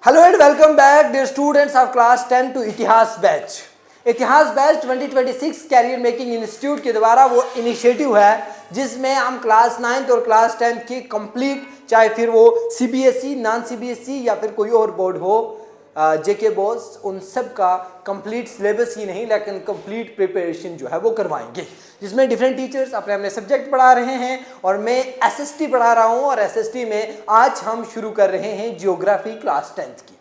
Hello and welcome back dear students of class 10 to Itihaas batch. Itihaas batch 2026 career making institute के द्वारा वो initiative है जिसमें हम क्लास 9 और क्लास 10 की कंप्लीट, चाहे फिर वो सीबीएसई, नॉन सीबीएसई या फिर कोई और बोर्ड हो, जेके बोर्ड्स, उन सब का कंप्लीट सिलेबस ही नहीं लेकिन कंप्लीट प्रिपरेशन जो है वो करवाएंगे, जिसमें डिफरेंट टीचर्स अपने अपने सब्जेक्ट पढ़ा रहे हैं और मैं एसएसटी पढ़ा रहा हूं। और एसएसटी में आज हम शुरू कर रहे हैं जियोग्राफी क्लास 10 की।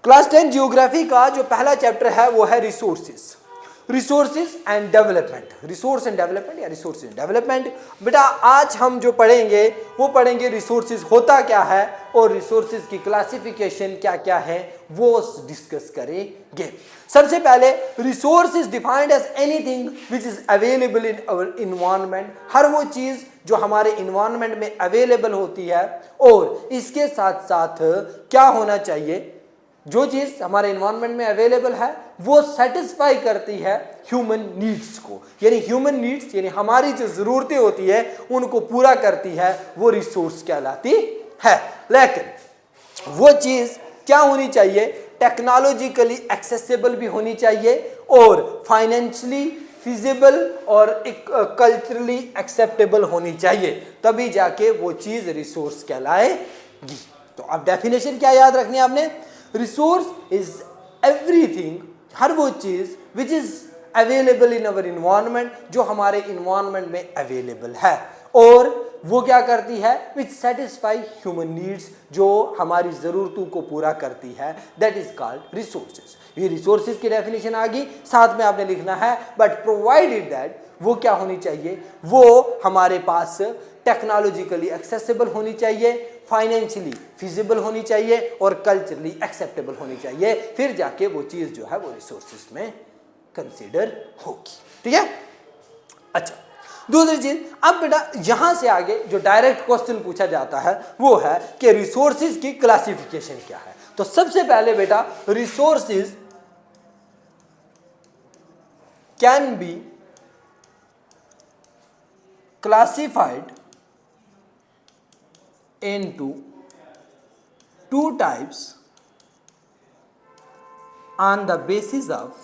क्लास 10 जियोग्राफी का जो पहला चैप्टर है वो है resources and development. Resource and development या रिसोर्स एंड डेवलपमेंट। बेटा आज हम जो पढ़ेंगे वो पढ़ेंगे रिसोर्सेज होता क्या है और रिसोर्सेज की क्लासिफिकेशन क्या क्या है वो डिस्कस करेंगे। सबसे पहले resource is defined as anything which is available in our environment. हर वो चीज जो हमारे इन्वायरमेंट में अवेलेबल होती है और इसके साथ साथ क्या होना चाहिए, जो चीज हमारे इन्वायरमेंट में अवेलेबल है वो सेटिस्फाई करती है ह्यूमन नीड्स को, यानी ह्यूमन नीड्स यानी हमारी जो जरूरतें होती है उनको पूरा करती है, वो रिसोर्स कहलाती है। लेकिन वो चीज क्या होनी चाहिए, टेक्नोलॉजिकली एक्सेसिबल भी होनी चाहिए और फाइनेंशियली फिजिबल और कल्चरली एक्सेप्टेबल होनी चाहिए, तभी जाके वो चीज रिसोर्स कहलाएगी। तो अब डेफिनेशन क्या याद रखनी है आपने, रिसोर्स इज एवरीथिंग, हर वो चीज विच is available in our environment, जो हमारे इन्वायरमेंट में अवेलेबल है और वो क्या करती है, विच सेटिस्फाई ह्यूमन नीड्स, जो हमारी जरूरतों को पूरा करती है, दैट इज कॉल्ड रिसोर्सेज। ये रिसोर्सेज की डेफिनेशन आ गई, साथ में आपने लिखना है बट प्रोवाइडेड दैट, वो क्या होनी चाहिए, वो हमारे पास टेक्नोलॉजिकली एक्सेसिबल होनी चाहिए, फाइनेंशियली फिजिबल होनी चाहिए और कल्चरली एक्सेप्टेबल होनी चाहिए, फिर जाके वो चीज जो है वो रिसोर्सेज में कंसीडर होगी। ठीक है। अच्छा, दूसरी चीज, अब बेटा यहां से आगे जो डायरेक्ट क्वेश्चन पूछा जाता है वो है कि रिसोर्सेज की क्लासिफिकेशन क्या है। तो सबसे पहले बेटा resources can be classified into two types on the basis of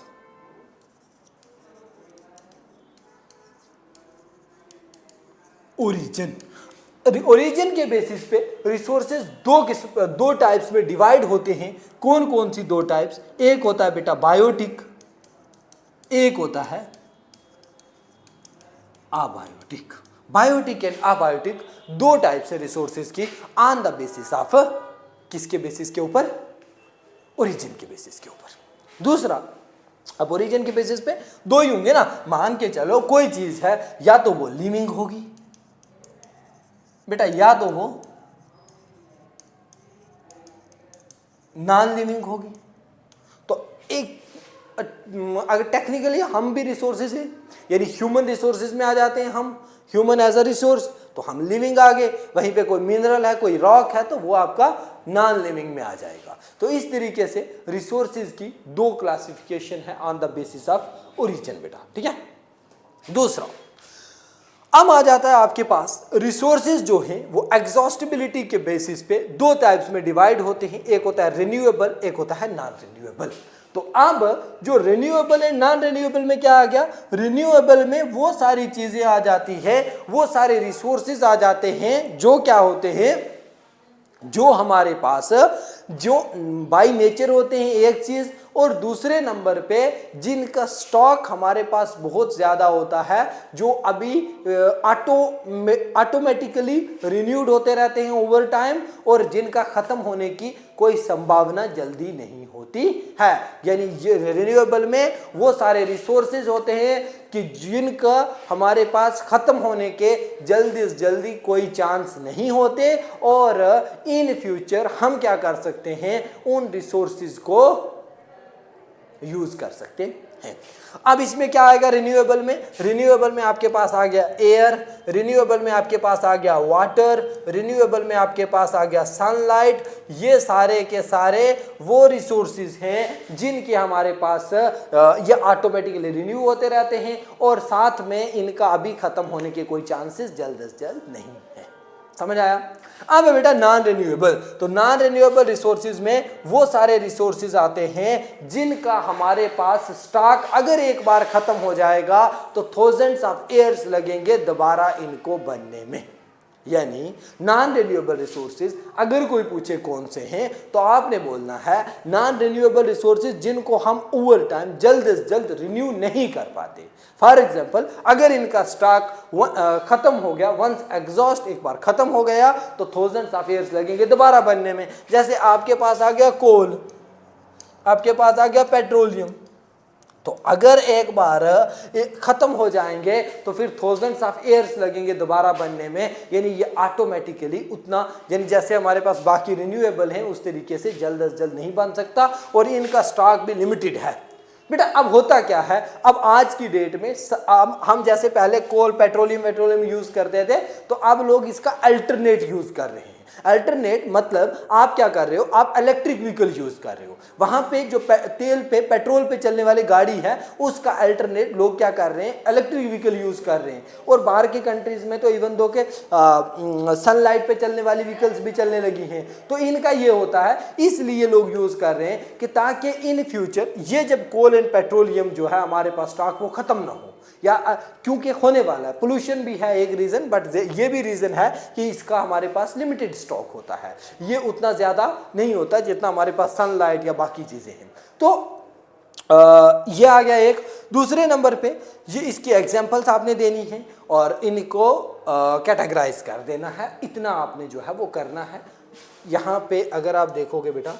origin. Origin के बेसिस पे रिसोर्सेज दो टाइप्स में डिवाइड होते हैं। कौन कौन सी दो टाइप्स, एक होता है बेटा बायोटिक, एक होता है अबायोटिक। बायोटिक एंड अबायोटिक दो टाइप से रिसोर्सेज की ऑन द बेसिस ऑफ, किसके बेसिस के ऊपर, ओरिजिन के बेसिस के ऊपर। दूसरा, अब ओरिजिन के बेसिस पे दो ही होंगे ना, मान के चलो कोई चीज है या तो वो लिविंग होगी बेटा या तो वो नॉन लिविंग होगी। तो एक अगर टेक्निकली हम भी रिसोर्सेज हैं, यानी ह्यूमन रिसोर्सेज में आ जाते हैं हम, ह्यूमन एज अ रिसोर्स, तो हम लिविंग आ गए। वहीं पे कोई मिनरल है, कोई रॉक है, तो वो आपका नॉन लिविंग में आ जाएगा। तो इस तरीके से रिसोर्सेज की दो क्लासिफिकेशन है on the basis of origin बेटा। ठीक है। दूसरा, अब आ जाता है आपके पास रिसोर्सेज जो हैं वो एग्जॉस्टिबिलिटी के बेसिस पे दो टाइप्स में डिवाइड होते हैं, एक होता है रिन्यूएबल, एक होता है नॉन रिन्यूएबल। तो अब जो रिन्यूएबल है, नॉन रिन्यूएबल में क्या आ गया, रिन्यूएबल में वो सारी चीजें आ जाती है, वो सारे रिसोर्सेज आ जाते हैं जो क्या होते हैं, जो हमारे पास जो बाय नेचर होते हैं एक चीज, और दूसरे नंबर पे जिनका स्टॉक हमारे पास बहुत ज़्यादा होता है, जो अभी ऑटोमेटिकली रिन्यूड होते रहते हैं ओवर टाइम और जिनका ख़त्म होने की कोई संभावना जल्दी नहीं होती है। यानी रिन्यूएबल में वो सारे रिसोर्सेज होते हैं कि जिनका हमारे पास ख़त्म होने के जल्दी से जल्दी कोई चांस नहीं होते और इन फ्यूचर हम क्या कर सकते हैं, उन रिसोर्सेज को यूज कर सकते हैं। अब इसमें क्या आएगा रिन्यूएबल में, रिन्यूएबल में आपके पास आ गया एयर, रिन्यूएबल में आपके पास आ गया वाटर, रिन्यूएबल में आपके पास आ गया सनलाइट। ये सारे के सारे वो रिसोर्सेज हैं जिनके हमारे पास ये ऑटोमेटिकली रिन्यू होते रहते हैं और साथ में इनका अभी खत्म होने के कोई चांसेस जल्द से जल्द नहीं है। समझ आया। अब है बेटा नॉन रिन्यूएबल। तो नॉन रिन्यूएबल रिसोर्सेज में वो सारे रिसोर्सेज आते हैं जिनका हमारे पास स्टॉक अगर एक बार खत्म हो जाएगा तो थाउजेंड्स ऑफ ईयर्स लगेंगे दोबारा इनको बनने में। यानी नॉन रिन्यूएबल रिसोर्सेज अगर कोई पूछे कौन से हैं तो आपने बोलना है नॉन रिन्यूएबल रिसोर्सेज जिनको हम ओवर टाइम जल्द से जल्द रिन्यू नहीं कर पाते। फॉर एग्जाम्पल अगर इनका स्टॉक खत्म हो गया, वंस एग्जॉस्ट एक बार खत्म हो गया तो थाउजेंड्स ऑफ ईयर्स लगेंगे दोबारा बनने में। जैसे आपके पास आ गया कोल, आपके पास आ गया पेट्रोलियम, तो अगर एक बार खत्म हो जाएंगे तो फिर थाउजेंड्स ऑफ ईयर्स लगेंगे दोबारा बनने में। यानी ये ऑटोमेटिकली उतना, यानी जैसे हमारे पास बाकी रिन्यूएबल हैं उस तरीके से जल्द से जल्द नहीं बन सकता और इनका स्टॉक भी लिमिटेड है। बेटा अब होता क्या है, अब आज की डेट में हम जैसे पहले कोल पेट्रोलियम यूज करते थे तो अब लोग इसका अल्टरनेट यूज कर रहे हैं। अल्टरनेट मतलब आप क्या कर रहे हो, आप इलेक्ट्रिक व्हीकल यूज कर रहे हो। वहां पे जो तेल पे पेट्रोल पे चलने वाली गाड़ी है उसका अल्टरनेट लोग क्या कर रहे हैं, इलेक्ट्रिक व्हीकल यूज कर रहे हैं। और बाहर की कंट्रीज में तो इवन दो के सनलाइट पे चलने वाली व्हीकल्स भी चलने लगी हैं। तो इनका ये होता है, इसलिए लोग यूज कर रहे हैं कि ताकि इन फ्यूचर ये जब कोल एंड पेट्रोलियम जो है हमारे पास स्टॉक वो खत्म ना हो, या क्योंकि होने वाला है, पोल्यूशन भी है एक रीजन, बट ये भी रीजन है कि इसका हमारे पास लिमिटेड स्टॉक होता है, ये उतना ज्यादा नहीं होता जितना हमारे पास सनलाइट या बाकी चीजें हैं। तो ये आ गया एक। दूसरे नंबर पे ये इसकी एग्जांपल्स आपने देनी है और इनको कैटेगराइज कर देना है, इतना आपने जो है वो करना है। यहाँ पे अगर आप देखोगे बेटा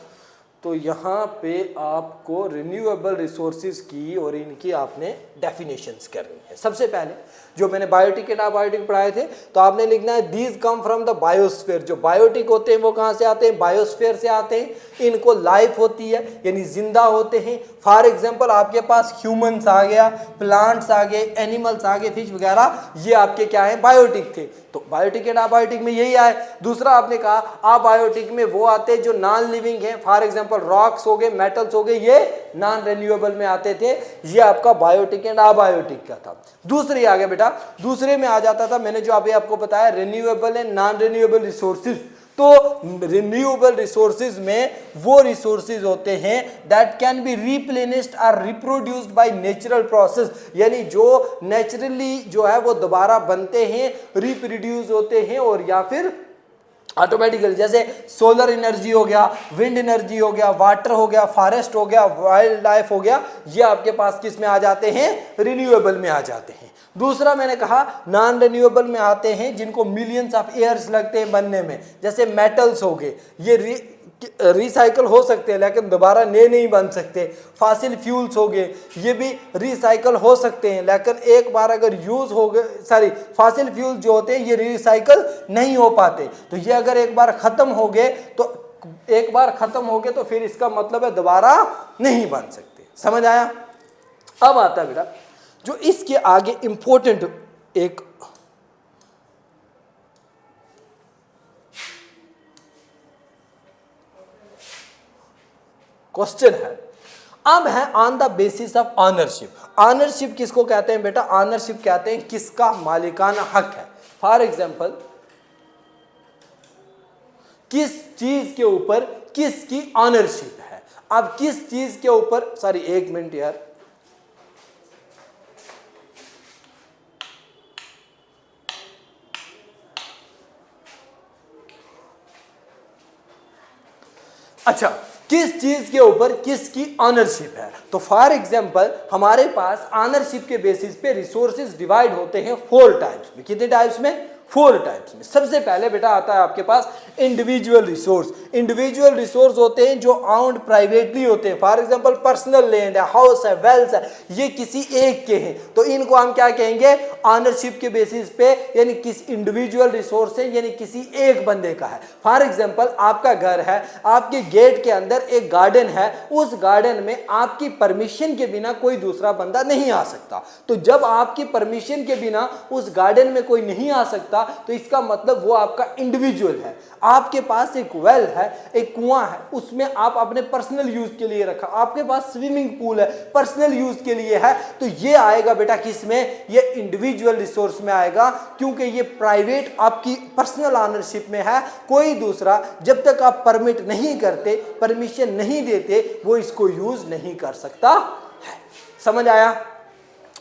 तो यहाँ पे आपको रिन्यूएबल रिसोर्सेज की और इनकी आपने डेफिनेशंस करनी है। सबसे पहले जो मैंने बायोटिक एंड अबायोटिक पढ़ाए थे तो आपने लिखना है these come from the biosphere. जो बायोटिक होते हैं वो कहाँ से आते हैं, बायोस्फीयर से आते हैं। इनको लाइफ होती है यानी जिंदा होते हैं। फॉर एग्जाम्पल आपके पास ह्यूमन्स आ गया, प्लांट्स आ गए, एनिमल्स आ गए, फिश वगैरह, ये आपके क्या है, बायोटिक थे। तो बायोटिक एंड अबायोटिक में यही आए। दूसरा आपने कहा अबायोटिक में वो आते हैं जो नॉन लिविंग है, फॉर एग्जाम्पल रॉक्स हो गए, मेटल्स हो गए, ये नॉन रिन्यूएबल में आते थे। ये आपका बायोटिक एंड अबायोटिक का था। दूसरे आ गया बेटा, दूसरे में आ जाता था मैंने जो अभी आपको बताया renewable and non renewable resources. तो रिन्यूएबल रिसोर्सेज में वो रिसोर्सेज होते हैं दैट कैन बी रिप्लेनिश्ड और रिप्रोड्यूस्ड बाय नेचुरल प्रोसेस, यानी जो नेचुरली जो है वो दोबारा बनते हैं, रिप्रोड्यूस होते हैं और या फिर ऑटोमेटिकली, जैसे सोलर एनर्जी हो गया, विंड एनर्जी हो गया, वाटर हो गया, फॉरेस्ट हो गया, वाइल्ड लाइफ हो गया, ये आपके पास किस में आ जाते हैं, रिन्यूएबल में आ जाते हैं। दूसरा मैंने कहा नॉन रिन्यूएबल में आते हैं जिनको मिलियंस ऑफ ईयर्स लगते हैं बनने में, जैसे मेटल्स हो गए, ये रिसाइकल हो सकते हैं लेकिन दोबारा नए नहीं बन सकते। फॉसिल फ्यूल्स हो गए, ये भी रिसाइकल हो सकते हैं लेकिन एक बार अगर यूज हो गए, सॉरी फॉसिल फ्यूल्स जो होते हैं ये रिसाइकल नहीं हो पाते। तो ये अगर एक बार खत्म हो गए तो फिर इसका मतलब है दोबारा नहीं बन सकते। समझ आया? अब आता है बेटा जो इसके आगे इंपॉर्टेंट एक क्वेश्चन है, अब है on the basis of ownership. Ownership किसको कहते हैं बेटा? ऑनरशिप कहते हैं किसका मालिकाना हक है। फॉर एग्जाम्पल किस चीज के ऊपर किसकी ऑनरशिप है। अब किस चीज के ऊपर, सॉरी एक मिनट यार, अच्छा किस चीज के ऊपर किसकी ऑनरशिप है। तो फॉर एग्जांपल हमारे पास ऑनरशिप के बेसिस पे रिसोर्सेज डिवाइड होते हैं 4 टाइप्स में। कितने टाइप्स में? 4 टाइप्स में। सबसे पहले बेटा आता है आपके पास इंडिविजुअल रिसोर्स। इंडिविजुअल रिसोर्स होते हैं जो आउंड प्राइवेटली होते हैं। फॉर एग्जांपल पर्सनल लैंड है, हाउस है, वेल्थ है, ये किसी एक के हैं तो इनको हम क्या कहेंगे? ऑनरशिप के बेसिस पे, यानी किस इंडिविजुअल रिसोर्स है, यानी किसी एक बंदे का है। फॉर एग्जांपल आपका घर है, आपके गेट के अंदर एक गार्डन है, उस गार्डन में आपकी परमिशन के बिना कोई दूसरा बंदा नहीं आ सकता। तो जब आपकी परमिशन के बिना उस गार्डन में कोई नहीं आ सकता सकता, तो इसका मतलब वो आपका इंडिविजुअल है। आपके पास एक वेल है, एक कुआं है, उसमें आप अपने पर्सनल यूज के लिए रखा, आपके पास स्विमिंग पूल है, पर्सनल यूज के लिए है, तो ये आएगा बेटा किसमें, ये इंडिविजुअल रिसोर्स में आएगा, क्योंकि ये प्राइवेट आपकी पर्सनल ऑनरशिप में है। कोई दूसरा जब तक आप परमिट नहीं करते, परमिशन नहीं देते, वो इसको यूज नहीं कर सकता है। समझ आया?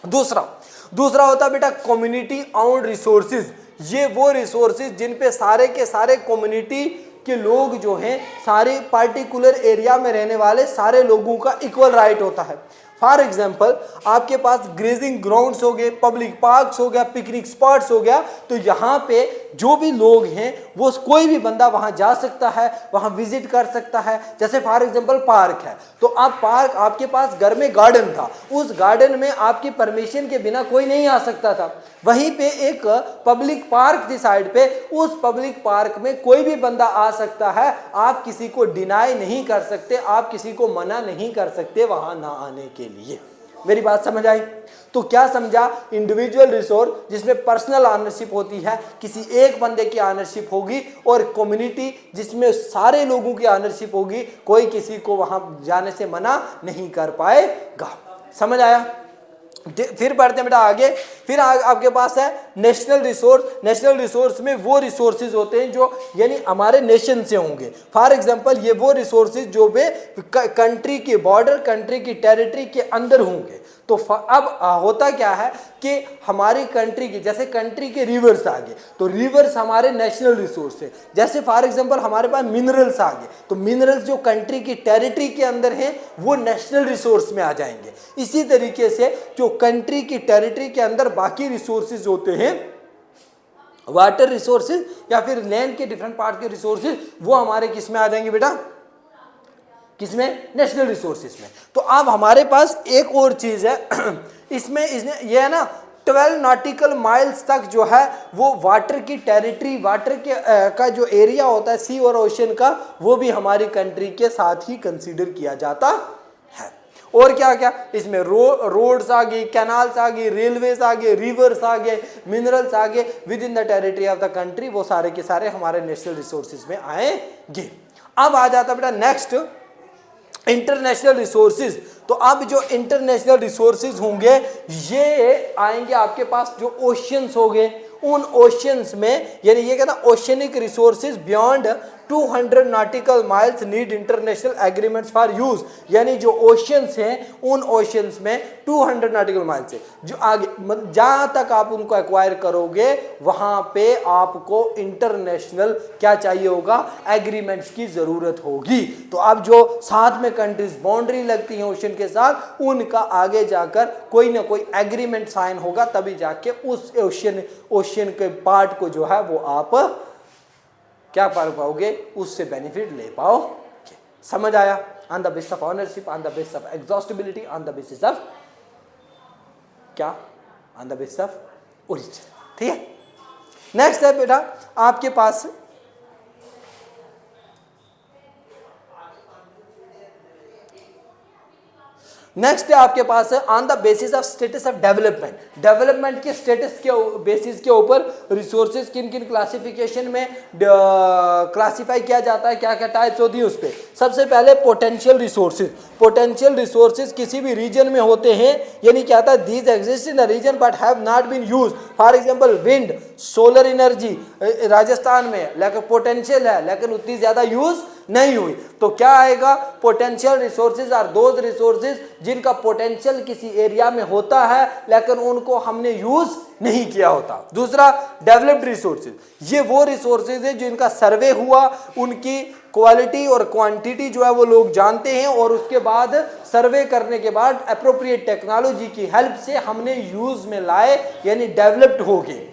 दूसरा होता बेटा कम्युनिटी ओन्ड रिसोर्सेज। ये वो रिसोर्सेज जिन पे सारे के सारे कम्युनिटी के लोग जो हैं, सारे पार्टिकुलर एरिया में रहने वाले सारे लोगों का इक्वल राइट होता है। फॉर एग्जाम्पल आपके पास ग्रेजिंग ग्राउंड्स हो गए, पब्लिक पार्क्स हो गया, पिकनिक स्पॉट्स हो गया, तो यहाँ पे जो भी लोग हैं वो कोई भी बंदा वहाँ जा सकता है, वहाँ विजिट कर सकता है। जैसे फॉर एग्जाम्पल पार्क है, तो आप पार्क, आपके पास घर में गार्डन था, उस गार्डन में आपकी परमिशन के बिना कोई नहीं आ सकता था। वहीं पे एक पब्लिक पार्क थी साइड पे, उस पब्लिक पार्क में कोई भी बंदा आ सकता है, आप किसी को डिनाई नहीं कर सकते, आप किसी को मना नहीं कर सकते वहाँ ना आने के लिए। मेरी बात समझ आई? तो क्या समझा? इंडिविजुअल रिसोर्स जिसमें पर्सनल ऑनरशिप होती है, किसी एक बंदे की ऑनरशिप होगी, और कम्युनिटी जिसमें सारे लोगों की ऑनरशिप होगी, कोई किसी को वहां जाने से मना नहीं कर पाएगा। समझ आया? फिर बढ़ते हैं बेटा आगे। फिर आपके पास है नेशनल रिसोर्स। नेशनल रिसोर्स में वो रिसोर्सेज होते हैं जो यानी हमारे नेशन से होंगे। फॉर एग्जांपल ये वो रिसोर्सेज जो भी कंट्री के बॉर्डर, कंट्री की टेरिटरी के अंदर होंगे। तो अब होता क्या है कि हमारी कंट्री की, जैसे कंट्री के रिवर्स आ गए, तो रिवर्स हमारे नेशनल रिसोर्स है। जैसे फॉर एग्जांपल हमारे पास मिनरल्स आ गए, तो मिनरल्स जो कंट्री की टेरिटरी के अंदर हैं वो नेशनल रिसोर्स में आ जाएंगे। इसी तरीके से जो कंट्री की टेरिटरी के अंदर बाकी रिसोर्सेज होते हैं, वाटर रिसोर्सेज या फिर लैंड के डिफरेंट पार्ट के रिसोर्सेज, वो हमारे किस में आ जाएंगे बेटा? किसमें? नेशनल रिसोर्सेज में। तो अब हमारे पास एक और चीज है इसमें, ये है ना 12 नॉटिकल माइल्स तक जो है वो वाटर की टेरिटरी, वाटर के का जो एरिया होता है सी और ओशन का, वो भी हमारी कंट्री के साथ ही कंसीडर किया जाता है। और क्या क्या इसमें रोड्स आ गई, कैनाल्स आ गई, रेलवेज आ गए, रिवर्स आ गए, मिनरल्स आ गए with in the territory of the country, वो सारे के सारे हमारे नेशनल रिसोर्सेज में आएंगे। अब आ जाता बेटा नेक्स्ट इंटरनेशनल रिसोर्सेज। तो अब जो इंटरनेशनल रिसोर्सेज होंगे ये आएंगे आपके पास जो ओशियंस हो गए, उन ओशियंस में, यानी ये कहता oceanic resources beyond 200 nautical miles need international agreements for use. यानी जो ओशियंस हैं उन ओशियंस में 200 नॉटिकल माइल्स से जो आगे जहां तक आप उनको एक्वायर करोगे वहां पे आपको इंटरनेशनल क्या चाहिए होगा? एग्रीमेंट्स की जरूरत होगी। तो अब जो साथ में कंट्रीज बाउंड्री लगती हैं ओशियन के साथ, उनका आगे जाकर कोई ना कोई एग्रीमेंट साइन होगा, तभी जाके उस ओशियन के पार्ट को जो है वो आप क्या पा पाओगे, उससे बेनिफिट ले पाओगे। समझ आया? On the basis of ownership, on the basis of exhaustibility, on the basis of क्या? On the basis of origin. ठीक है। नेक्स्ट है बेटा आपके पास नेक्स्ट है आपके पास है on the basis of status of development. Development के स्टेटस के बेसिस के ऊपर रिसोर्सेज किन किन क्लासिफिकेशन में क्लासिफाई किया जाता है, क्या क्या टाइप्स होती है उस पर। सबसे पहले पोटेंशियल रिसोर्सेज। पोटेंशियल रिसोर्सेज किसी भी रीजन में होते हैं, यानी क्या था, these exist in a region but have not been use. For example wind, solar energy Rajasthan में लेकिन पोटेंशियल है लेकिन उतनी ज्यादा यूज नहीं हुई। तो क्या आएगा? Potential resources are those resources जिनका पोटेंशियल किसी एरिया में होता है लेकिन उनको हमने यूज नहीं किया होता। दूसरा डेवलप्ड रिसोर्सेज, ये वो रिसोर्सेज है जिनका सर्वे हुआ, उनकी क्वालिटी और क्वांटिटी जो है वो लोग जानते हैं, और उसके बाद सर्वे करने के बाद एप्रोप्रिएट टेक्नोलॉजी की हेल्प से हमने यूज में लाए, यानी डेवलप्ड हो गए।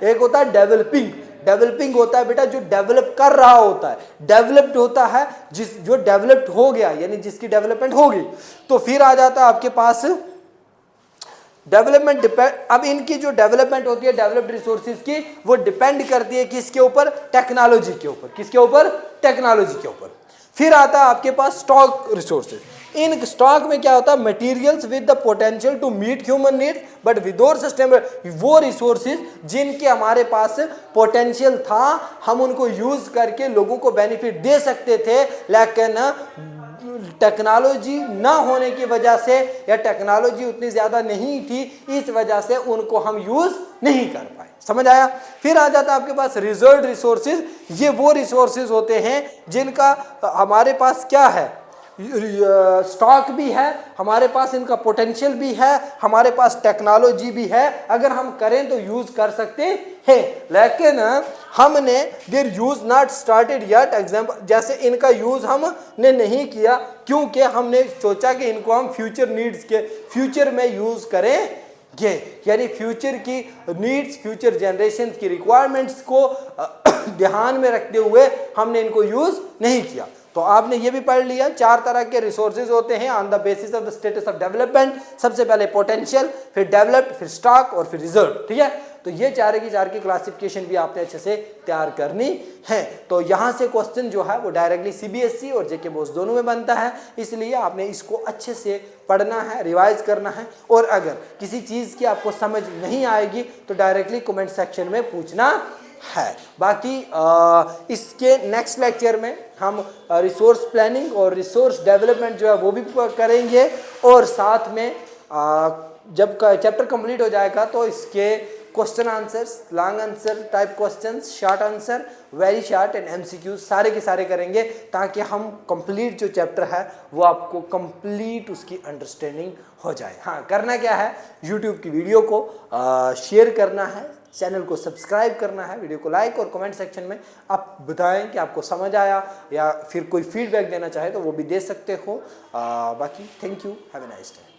एक होता है डेवलपिंग। डेवलपिंग होता है बेटा जो डेवलप कर रहा होता है, डेवलप्ड होता है जो डेवलप्ड हो गया, यानी जिसकी डेवलपमेंट होगी। तो फिर आ जाता है आपके पास डेवलपमेंट डिपेंड। अब इनकी जो डेवलपमेंट होती है डेवलप्ड रिसोर्सेज की, वो डिपेंड करती है किसके ऊपर? टेक्नोलॉजी के ऊपर। किसके ऊपर? टेक्नोलॉजी के ऊपर। फिर आता है आपके पास स्टॉक रिसोर्सेज। इन स्टॉक में क्या होता है, materials with the potential to meet human needs but without sustainable, वो रिसोर्सेज जिनके हमारे पास पोटेंशियल था, हम उनको यूज करके लोगों को बेनिफिट दे सकते थे, लेकिन टेक्नोलॉजी ना होने की वजह से या टेक्नोलॉजी उतनी ज़्यादा नहीं थी, इस वजह से उनको हम यूज़ नहीं कर पाए। समझ आया। फिर आ जाता है आपके पास रिजर्व रिसोर्सेज। ये वो रिसोर्सेज होते हैं जिनका हमारे पास क्या है, स्टॉक भी है, हमारे पास इनका पोटेंशियल भी है, हमारे पास टेक्नोलॉजी भी है, अगर हम करें तो यूज कर सकते हैं, लेकिन हमने their use not started yet. Example जैसे इनका यूज हमने नहीं किया क्योंकि हमने सोचा कि इनको हम फ्यूचर नीड्स के फ्यूचर में यूज करेंगे, यानी फ्यूचर की नीड्स, फ्यूचर जनरेशन की रिक्वायरमेंट्स को ध्यान में रखते हुए हमने इनको यूज नहीं किया। तो आपने ये भी पढ़ लिया, 4 तरह के रिसोर्सेज होते हैं on the basis of the status of development. सबसे पहले पोटेंशियल, फिर डेवलप्ड, फिर स्टॉक और फिर रिजर्व। ठीक है, तो ये 4 की 4 की क्लासिफिकेशन भी आपने अच्छे से तैयार करनी है। तो यहाँ से क्वेश्चन जो है वो डायरेक्टली सीबीएसई और जेके बोस दोनों में बनता है, इसलिए आपने इसको अच्छे से पढ़ना है, रिवाइज करना है, और अगर किसी चीज़ की आपको समझ नहीं आएगी तो डायरेक्टली कमेंट सेक्शन में पूछना है। बाकी इसके नेक्स्ट लेक्चर में हम रिसोर्स प्लानिंग और रिसोर्स डेवलपमेंट जो है वो भी करेंगे, और साथ में जब चैप्टर कंप्लीट हो जाएगा तो इसके question answers, long answer type questions, short answer, very short and MCQ सारे के सारे करेंगे, ताकि हम कंप्लीट जो चैप्टर है वो आपको कंप्लीट उसकी अंडरस्टैंडिंग हो जाए। हाँ, करना क्या है, यूट्यूब की वीडियो को शेयर करना है, चैनल को सब्सक्राइब करना है, वीडियो को लाइक, और कमेंट सेक्शन में आप बताएं कि आपको समझ आया, या फिर कोई फीडबैक देना चाहे तो वो भी दे सकते हो। बाकी thank you, have a nice day.